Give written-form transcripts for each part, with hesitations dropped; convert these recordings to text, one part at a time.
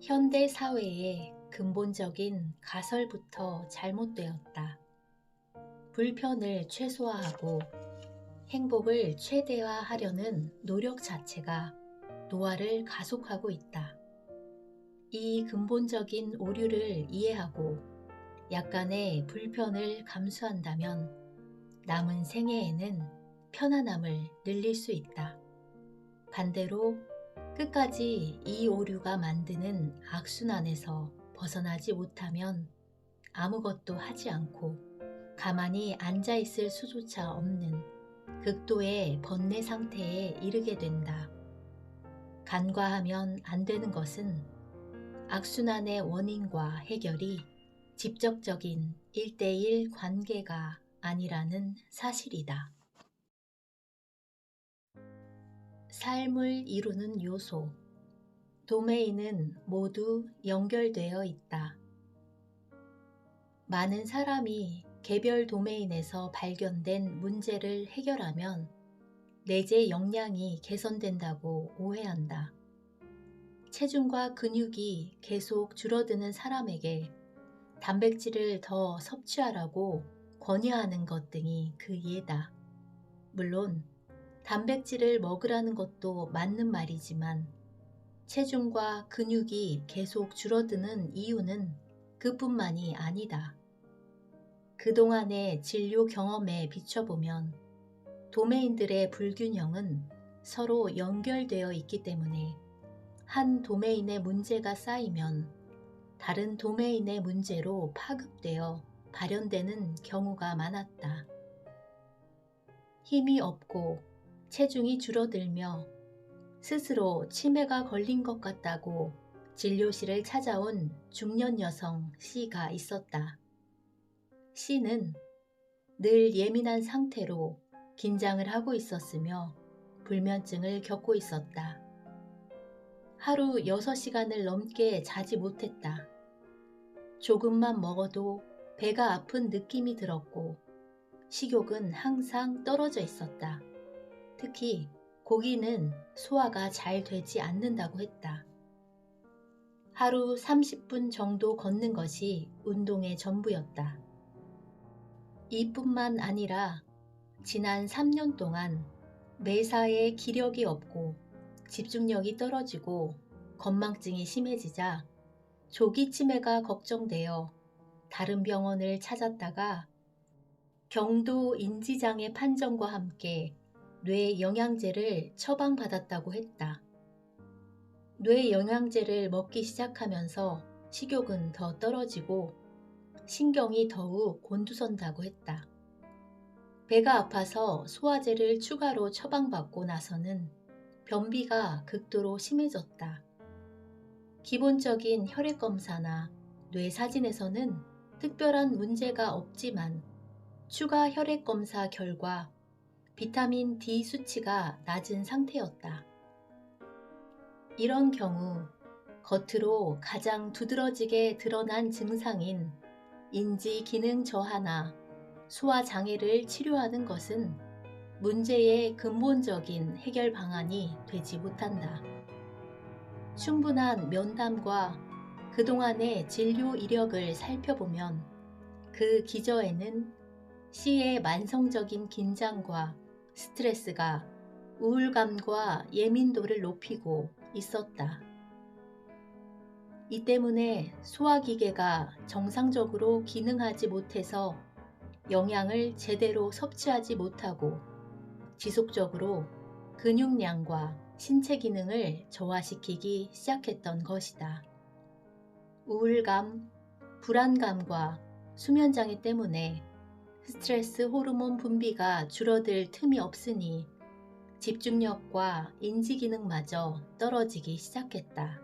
현대 사회의 근본적인 가설부터 잘못되었다. 불편을 최소화하고 행복을 최대화하려는 노력 자체가 노화를 가속하고 있다. 이 근본적인 오류를 이해하고 약간의 불편을 감수한다면 남은 생애에는 편안함을 늘릴 수 있다. 반대로 끝까지 이 오류가 만드는 악순환에서 벗어나지 못하면 아무것도 하지 않고 가만히 앉아있을 수조차 없는 극도의 번뇌 상태에 이르게 된다. 간과하면 안 되는 것은 악순환의 원인과 해결이 직접적인 1대1 관계가 아니라는 사실이다. 삶을 이루는 요소, 도메인은 모두 연결되어 있다. 많은 사람이 개별 도메인에서 발견된 문제를 해결하면 내재 역량이 개선된다고 오해한다. 체중과 근육이 계속 줄어드는 사람에게 단백질을 더 섭취하라고 권유하는 것 등이 그 예다. 물론 단백질을 먹으라는 것도 맞는 말이지만 체중과 근육이 계속 줄어드는 이유는 그뿐만이 아니다. 그동안의 진료 경험에 비춰보면 도메인들의 불균형은 서로 연결되어 있기 때문에 한 도메인의 문제가 쌓이면 다른 도메인의 문제로 파급되어 발현되는 경우가 많았다. 힘이 없고 체중이 줄어들며 스스로 치매가 걸린 것 같다고 진료실을 찾아온 중년 여성 C가 있었다. C는 늘 예민한 상태로 긴장을 하고 있었으며 불면증을 겪고 있었다. 하루 6시간을 넘게 자지 못했다. 조금만 먹어도 배가 아픈 느낌이 들었고 식욕은 항상 떨어져 있었다. 특히 고기는 소화가 잘 되지 않는다고 했다. 하루 30분 정도 걷는 것이 운동의 전부였다. 이뿐만 아니라 지난 3년 동안 매사에 기력이 없고 집중력이 떨어지고 건망증이 심해지자 조기 치매가 걱정되어 다른 병원을 찾았다가 경도 인지장애 판정과 함께 뇌 영양제를 처방받았다고 했다. 뇌 영양제를 먹기 시작하면서 식욕은 더 떨어지고 신경이 더욱 곤두선다고 했다. 배가 아파서 소화제를 추가로 처방받고 나서는 변비가 극도로 심해졌다. 기본적인 혈액검사나 뇌 사진에서는 특별한 문제가 없지만 추가 혈액검사 결과 비타민 D 수치가 낮은 상태였다. 이런 경우 겉으로 가장 두드러지게 드러난 증상인 인지 기능 저하나 소화 장애를 치료하는 것은 문제의 근본적인 해결 방안이 되지 못한다. 충분한 면담과 그동안의 진료 이력을 살펴보면 그 기저에는 C의 만성적인 긴장과 스트레스가 우울감과 예민도를 높이고 있었다. 이 때문에 소화기계가 정상적으로 기능하지 못해서 영양을 제대로 섭취하지 못하고 지속적으로 근육량과 신체 기능을 저하시키기 시작했던 것이다. 우울감, 불안감과 수면장애 때문에 스트레스 호르몬 분비가 줄어들 틈이 없으니 집중력과 인지 기능마저 떨어지기 시작했다.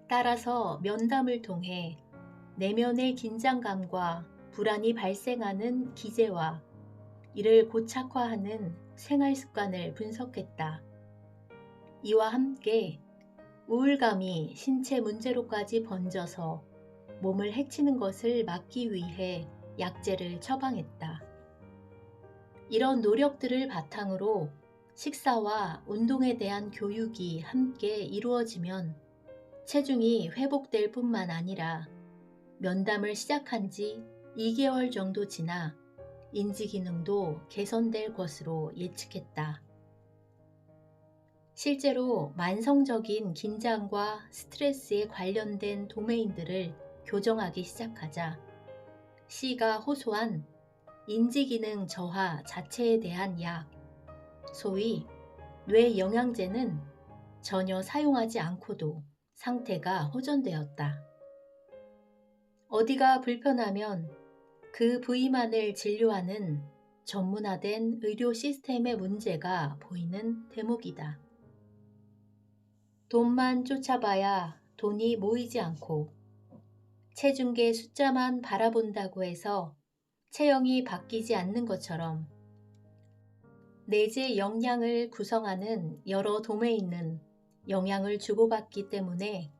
따라서 면담을 통해 내면의 긴장감과 불안이 발생하는 기제와 이를 고착화하는 생활 습관을 분석했다. 이와 함께 우울감이 신체 문제로까지 번져서 몸을 해치는 것을 막기 위해 약제를 처방했다. 이런 노력들을 바탕으로 식사와 운동에 대한 교육이 함께 이루어지면 체중이 회복될 뿐만 아니라 면담을 시작한 지 2개월 정도 지나 인지 기능도 개선될 것으로 예측했다. 실제로 만성적인 긴장과 스트레스에 관련된 도메인들을 교정하기 시작하자 C가 호소한 인지기능 저하 자체에 대한 약, 소위 뇌영양제는 전혀 사용하지 않고도 상태가 호전되었다. 어디가 불편하면 그 부위만을 진료하는 전문화된 의료 시스템의 문제가 보이는 대목이다. 돈만 쫓아봐야 돈이 모이지 않고 체중계 숫자만 바라본다고 해서 체형이 바뀌지 않는 것처럼 내재 역량을 구성하는 여러 도메인은 영향을 주고받기 때문에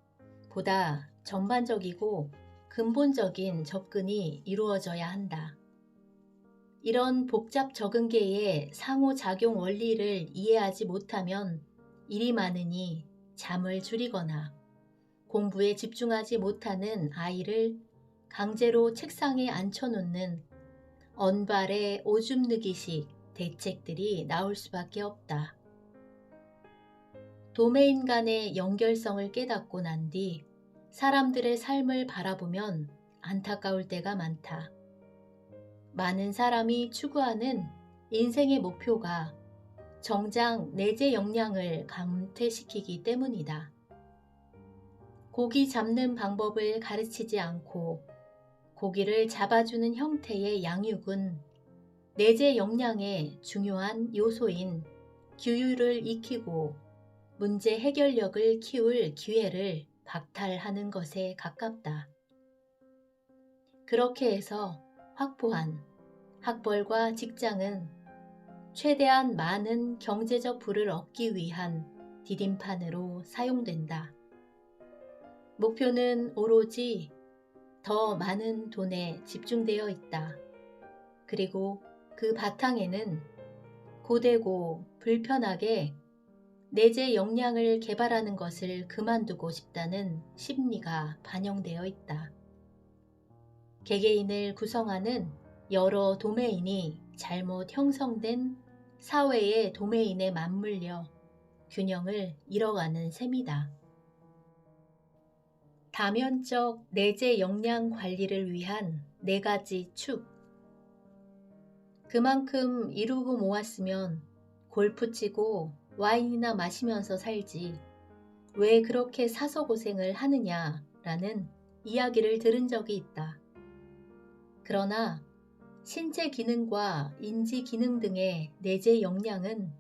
보다 전반적이고 근본적인 접근이 이루어져야 한다. 이런 복잡 적응계의 상호작용 원리를 이해하지 못하면 일이 많으니 잠을 줄이거나 공부에 집중하지 못하는 아이를 강제로 책상에 앉혀놓는 언발의 오줌 누기식 대책들이 나올 수밖에 없다. 도메인 간의 연결성을 깨닫고 난 뒤 사람들의 삶을 바라보면 안타까울 때가 많다. 많은 사람이 추구하는 인생의 목표가 정작 내재 역량을 감퇴시키기 때문이다. 고기 잡는 방법을 가르치지 않고 고기를 잡아주는 형태의 양육은 내재 역량의 중요한 요소인 규율을 익히고 문제 해결력을 키울 기회를 박탈하는 것에 가깝다. 그렇게 해서 확보한 학벌과 직장은 최대한 많은 경제적 부를 얻기 위한 디딤판으로 사용된다. 목표는 오로지 더 많은 돈에 집중되어 있다. 그리고 그 바탕에는 고되고 불편하게 내재 역량을 개발하는 것을 그만두고 싶다는 심리가 반영되어 있다. 개개인을 구성하는 여러 도메인이 잘못 형성된 사회의 도메인에 맞물려 균형을 잃어가는 셈이다. 다면적 내재 역량 관리를 위한 4가지 축. 그만큼 이루고 모았으면 골프 치고 와인이나 마시면서 살지 왜 그렇게 사서 고생을 하느냐라는 이야기를 들은 적이 있다. 그러나 신체 기능과 인지 기능 등의 내재 역량은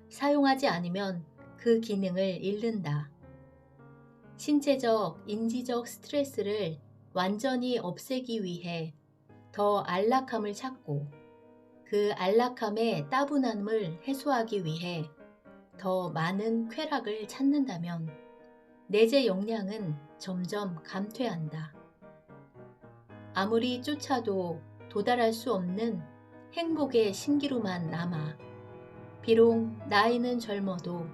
사용하지 않으면 그 기능을 잃는다. 신체적, 인지적 스트레스를 완전히 없애기 위해 더 안락함을 찾고 그 안락함의 따분함을 해소하기 위해 더 많은 쾌락을 찾는다면 내재 역량은 점점 감퇴한다. 아무리 쫓아도 도달할 수 없는 행복의 신기루만 남아 비록 나이는 젊어도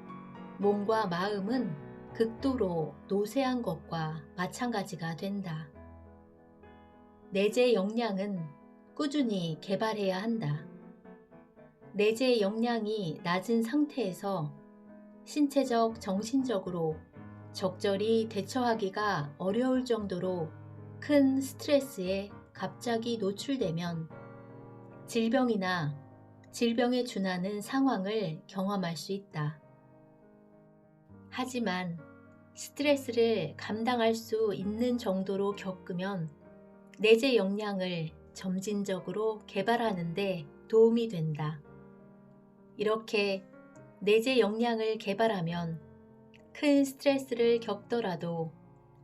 몸과 마음은 극도로 노쇠한 것과 마찬가지가 된다. 내재 역량은 꾸준히 개발해야 한다. 내재 역량이 낮은 상태에서 신체적, 정신적으로 적절히 대처하기가 어려울 정도로 큰 스트레스에 갑자기 노출되면 질병이나 질병에 준하는 상황을 경험할 수 있다. 하지만 스트레스를 감당할 수 있는 정도로 겪으면 내재 역량을 점진적으로 개발하는 데 도움이 된다. 이렇게 내재 역량을 개발하면 큰 스트레스를 겪더라도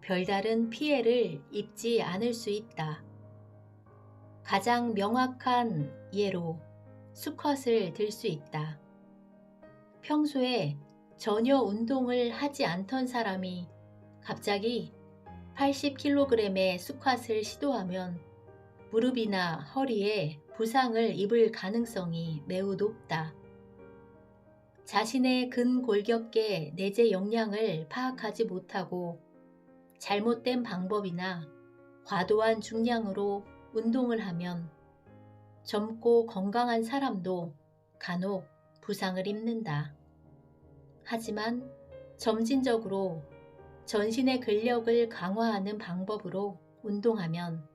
별다른 피해를 입지 않을 수 있다. 가장 명확한 예로 스쿼트를 들 수 있다. 평소에 전혀 운동을 하지 않던 사람이 갑자기 80kg의 스쿼트를 시도하면 무릎이나 허리에 부상을 입을 가능성이 매우 높다. 자신의 근골격계 내재 역량을 파악하지 못하고 잘못된 방법이나 과도한 중량으로 운동을 하면 젊고 건강한 사람도 간혹 부상을 입는다. 하지만 점진적으로 전신의 근력을 강화하는 방법으로 운동하면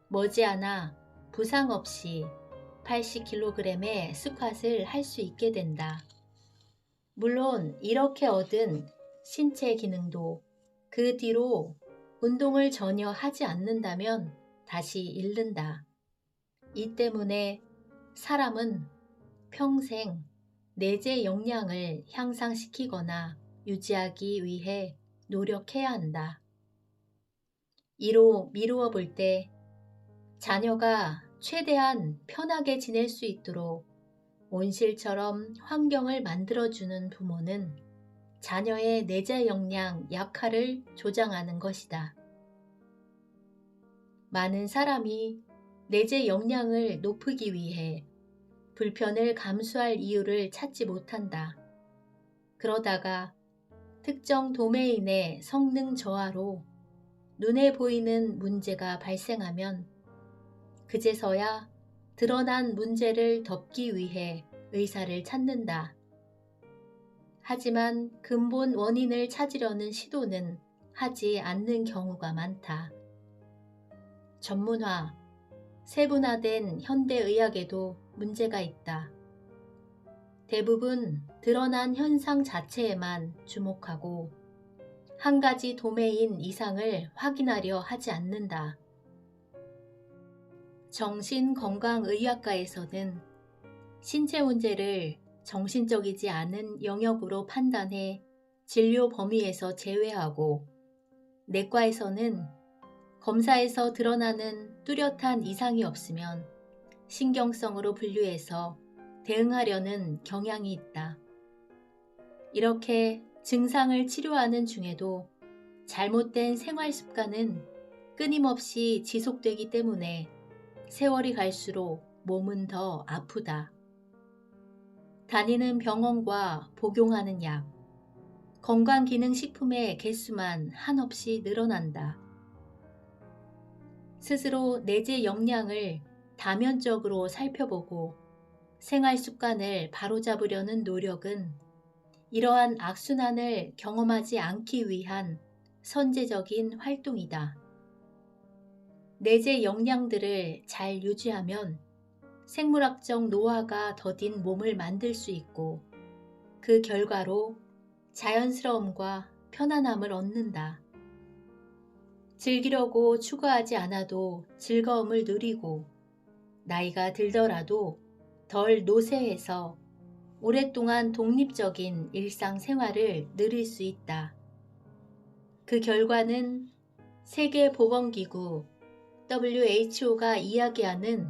머지않아 부상 없이 80kg의 스쿼트를 할 수 있게 된다. 물론 이렇게 얻은 신체 기능도 그 뒤로 운동을 전혀 하지 않는다면 다시 잃는다. 이 때문에 사람은 평생 내재 역량을 향상시키거나 유지하기 위해 노력해야 한다. 이로 미루어 볼 때 자녀가 최대한 편하게 지낼 수 있도록 온실처럼 환경을 만들어주는 부모는 자녀의 내재 역량 약화를 조장하는 것이다. 많은 사람이 내재 역량을 높이기 위해 불편을 감수할 이유를 찾지 못한다. 그러다가 특정 도메인의 성능 저하로 눈에 보이는 문제가 발생하면 그제서야 드러난 문제를 덮기 위해 의사를 찾는다. 하지만 근본 원인을 찾으려는 시도는 하지 않는 경우가 많다. 전문화, 세분화된 현대의학에도 문제가 있다. 대부분 드러난 현상 자체에만 주목하고 한 가지 도메인 이상을 확인하려 하지 않는다. 정신건강의학과에서는 신체 문제를 정신적이지 않은 영역으로 판단해 진료 범위에서 제외하고, 내과에서는 검사에서 드러나는 뚜렷한 이상이 없으면 신경성으로 분류해서 대응하려는 경향이 있다. 이렇게 증상을 치료하는 중에도 잘못된 생활 습관은 끊임없이 지속되기 때문에 세월이 갈수록 몸은 더 아프다. 다니는 병원과 복용하는 약, 건강기능식품의 개수만 한없이 늘어난다. 스스로 내재 역량을 다면적으로 살펴보고 생활습관을 바로잡으려는 노력은 이러한 악순환을 경험하지 않기 위한 선제적인 활동이다. 내재 역량들을 잘 유지하면 생물학적 노화가 더딘 몸을 만들 수 있고, 그 결과로 자연스러움과 편안함을 얻는다. 즐기려고 추구하지 않아도 즐거움을 누리고, 나이가 들더라도 덜 노쇠해서 오랫동안 독립적인 일상생활을 누릴 수 있다. 그 결과는 세계보건기구 WHO가 이야기하는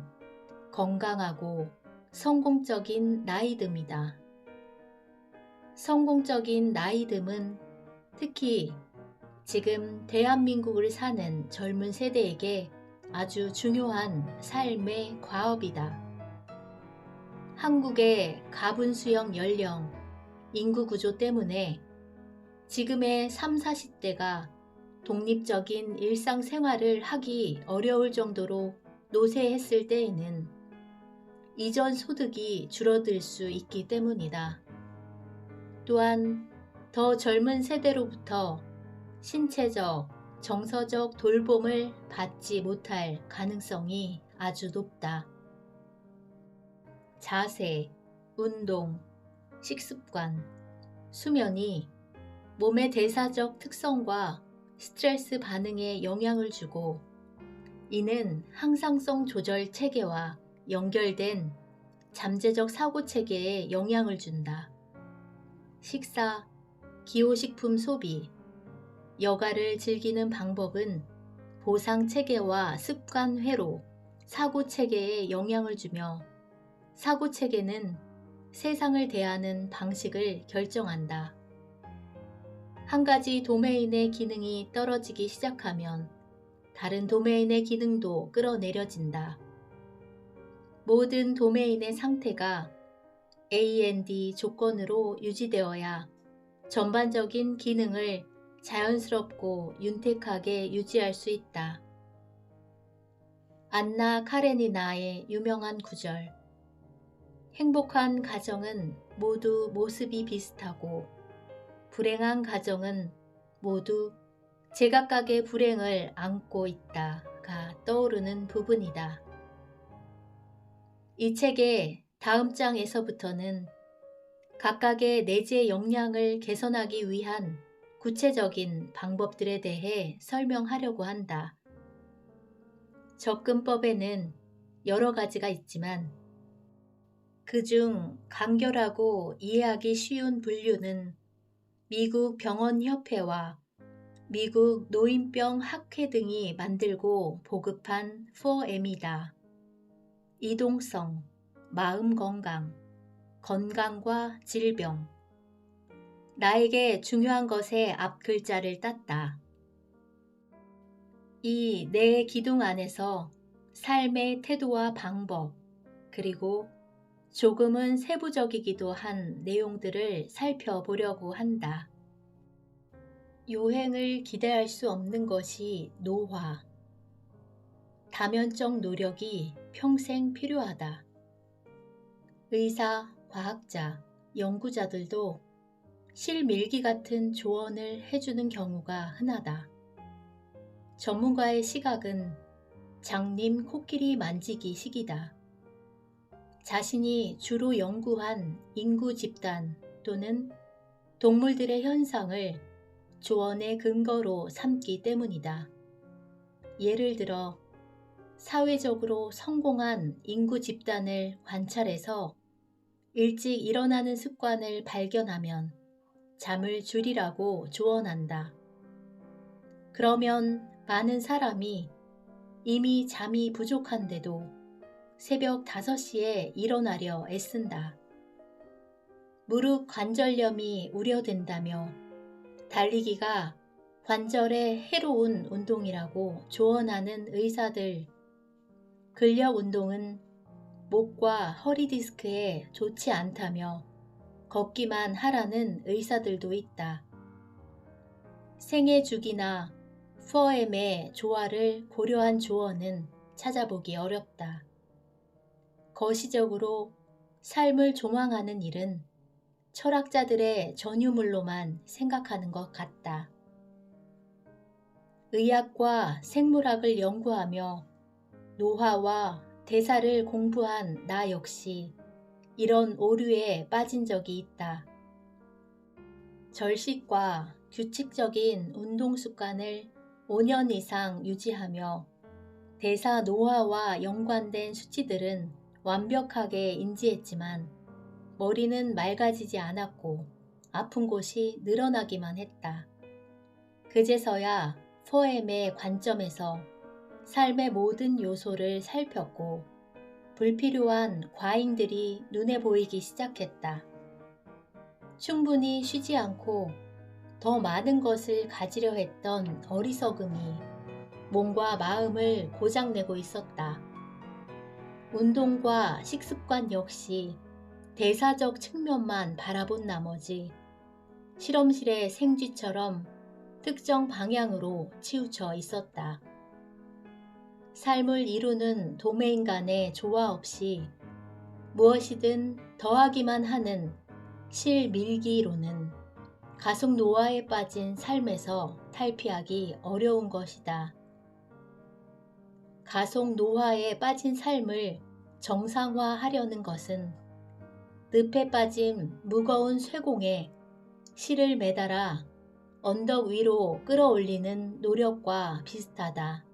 건강하고 성공적인 나이듦이다. 성공적인 나이듦은 특히 지금 대한민국을 사는 젊은 세대에게 아주 중요한 삶의 과업이다. 한국의 가분수형 연령, 인구 구조 때문에 지금의 30, 40대가 독립적인 일상생활을 하기 어려울 정도로 노쇠했을 때에는 이전 소득이 줄어들 수 있기 때문이다. 또한 더 젊은 세대로부터 신체적, 정서적 돌봄을 받지 못할 가능성이 아주 높다. 자세, 운동, 식습관, 수면이 몸의 대사적 특성과 스트레스 반응에 영향을 주고, 이는 항상성 조절 체계와 연결된 잠재적 사고 체계에 영향을 준다. 식사, 기호식품 소비, 여가를 즐기는 방법은 보상 체계와 습관 회로, 사고 체계에 영향을 주며, 사고 체계는 세상을 대하는 방식을 결정한다. 한 가지 도메인의 기능이 떨어지기 시작하면 다른 도메인의 기능도 끌어내려진다. 모든 도메인의 상태가 A&D 조건으로 유지되어야 전반적인 기능을 자연스럽고 윤택하게 유지할 수 있다. 안나 카레니나의 유명한 구절. 행복한 가정은 모두 모습이 비슷하고 불행한 가정은 모두 제각각의 불행을 안고 있다가 떠오르는 부분이다. 이 책의 다음 장에서부터는 각각의 내재 역량을 개선하기 위한 구체적인 방법들에 대해 설명하려고 한다. 접근법에는 여러 가지가 있지만 그중 간결하고 이해하기 쉬운 분류는 미국 병원협회와 미국 노인병 학회 등이 만들고 보급한 4M이다. 이동성, 마음건강, 건강과 질병. 나에게 중요한 것의 앞글자를 땄다. 이 네 기둥 안에서 삶의 태도와 방법, 그리고 조금은 세부적이기도 한 내용들을 살펴보려고 한다. 요행을 기대할 수 없는 것이 노화. 다면적 노력이 평생 필요하다. 의사, 과학자, 연구자들도 실밀기 같은 조언을 해주는 경우가 흔하다. 전문가의 시각은 장님 코끼리 만지기식이다. 자신이 주로 연구한 인구 집단 또는 동물들의 현상을 조언의 근거로 삼기 때문이다. 예를 들어 사회적으로 성공한 인구 집단을 관찰해서 일찍 일어나는 습관을 발견하면 잠을 줄이라고 조언한다. 그러면 많은 사람이 이미 잠이 부족한데도 새벽 5시에 일어나려 애쓴다. 무릎 관절염이 우려된다며 달리기가 관절에 해로운 운동이라고 조언하는 의사들, 근력 운동은 목과 허리 디스크에 좋지 않다며 걷기만 하라는 의사들도 있다. 생애 주기나 4M의 조화를 고려한 조언은 찾아보기 어렵다. 거시적으로 삶을 조망하는 일은 철학자들의 전유물로만 생각하는 것 같다. 의학과 생물학을 연구하며 노화와 대사를 공부한 나 역시 이런 오류에 빠진 적이 있다. 절식과 규칙적인 운동 습관을 5년 이상 유지하며 대사 노화와 연관된 수치들은 완벽하게 인지했지만 머리는 맑아지지 않았고 아픈 곳이 늘어나기만 했다. 그제서야 4M의 관점에서 삶의 모든 요소를 살폈고 불필요한 과잉들이 눈에 보이기 시작했다. 충분히 쉬지 않고 더 많은 것을 가지려 했던 어리석음이 몸과 마음을 고장내고 있었다. 운동과 식습관 역시 대사적 측면만 바라본 나머지 실험실의 생쥐처럼 특정 방향으로 치우쳐 있었다. 삶을 이루는 도메인 간의 조화 없이 무엇이든 더하기만 하는 실밀기로는 가속 노화에 빠진 삶에서 탈피하기 어려운 것이다. 가속 노화에 빠진 삶을 정상화하려는 것은 늪에 빠진 무거운 쇠공에 실을 매달아 언덕 위로 끌어올리는 노력과 비슷하다.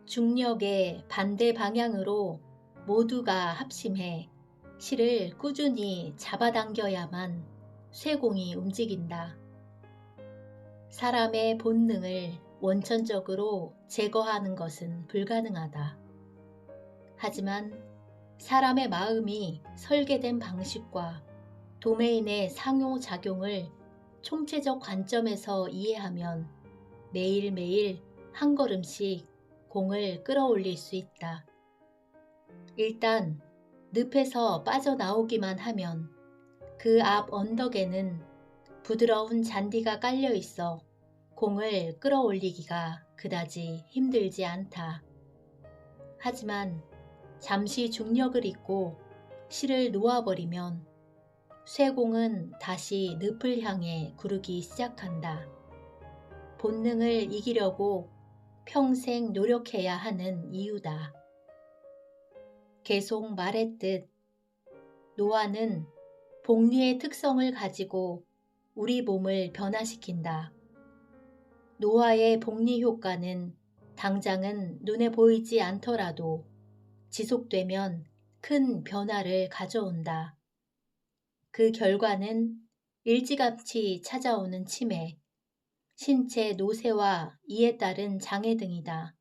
중력의 반대 방향으로 모두가 합심해 실을 꾸준히 잡아당겨야만 쇠공이 움직인다. 사람의 본능을 원천적으로 제거하는 것은 불가능하다. 하지만 사람의 마음이 설계된 방식과 도메인의 상호작용을 총체적 관점에서 이해하면 매일매일 한 걸음씩 공을 끌어올릴 수 있다. 일단 늪에서 빠져나오기만 하면 그 앞 언덕에는 부드러운 잔디가 깔려 있어 공을 끌어올리기가 그다지 힘들지 않다. 하지만 잠시 중력을 잊고 실을 놓아버리면 쇠공은 다시 늪을 향해 구르기 시작한다. 본능을 이기려고 평생 노력해야 하는 이유다. 계속 말했듯 노화는 복리의 특성을 가지고 우리 몸을 변화시킨다. 노화의 복리 효과는 당장은 눈에 보이지 않더라도 지속되면 큰 변화를 가져온다. 그 결과는 일찌감치 찾아오는 치매, 신체 노쇠와 이에 따른 장애 등이다.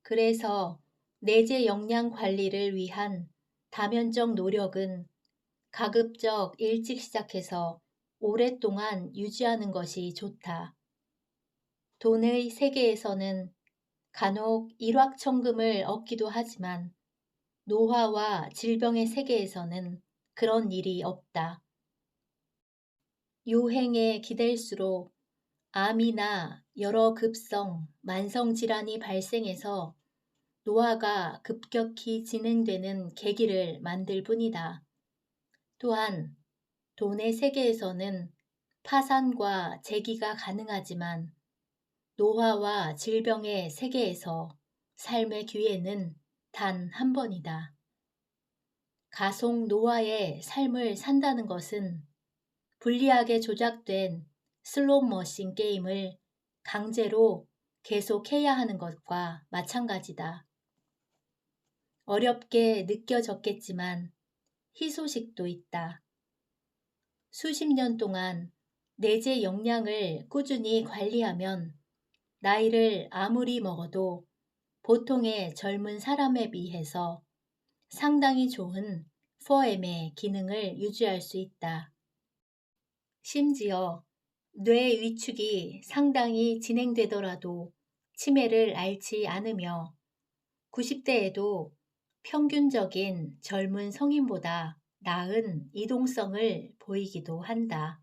그래서 내재 역량 관리를 위한 다면적 노력은 가급적 일찍 시작해서 오랫동안 유지하는 것이 좋다. 돈의 세계에서는 간혹 일확천금을 얻기도 하지만 노화와 질병의 세계에서는 그런 일이 없다. 요행에 기댈수록 암이나 여러 급성, 만성 질환이 발생해서 노화가 급격히 진행되는 계기를 만들 뿐이다. 또한 돈의 세계에서는 파산과 재기가 가능하지만 노화와 질병의 세계에서 삶의 기회는 단 한 번이다. 가속 노화의 삶을 산다는 것은 불리하게 조작된 슬롯 머신 게임을 강제로 계속해야 하는 것과 마찬가지다. 어렵게 느껴졌겠지만 희소식도 있다. 수십 년 동안 내재 역량을 꾸준히 관리하면 나이를 아무리 먹어도 보통의 젊은 사람에 비해서 상당히 좋은 4M의 기능을 유지할 수 있다. 심지어 뇌 위축이 상당히 진행되더라도 치매를 앓지 않으며 90대에도 평균적인 젊은 성인보다 나은 이동성을 보이기도 한다.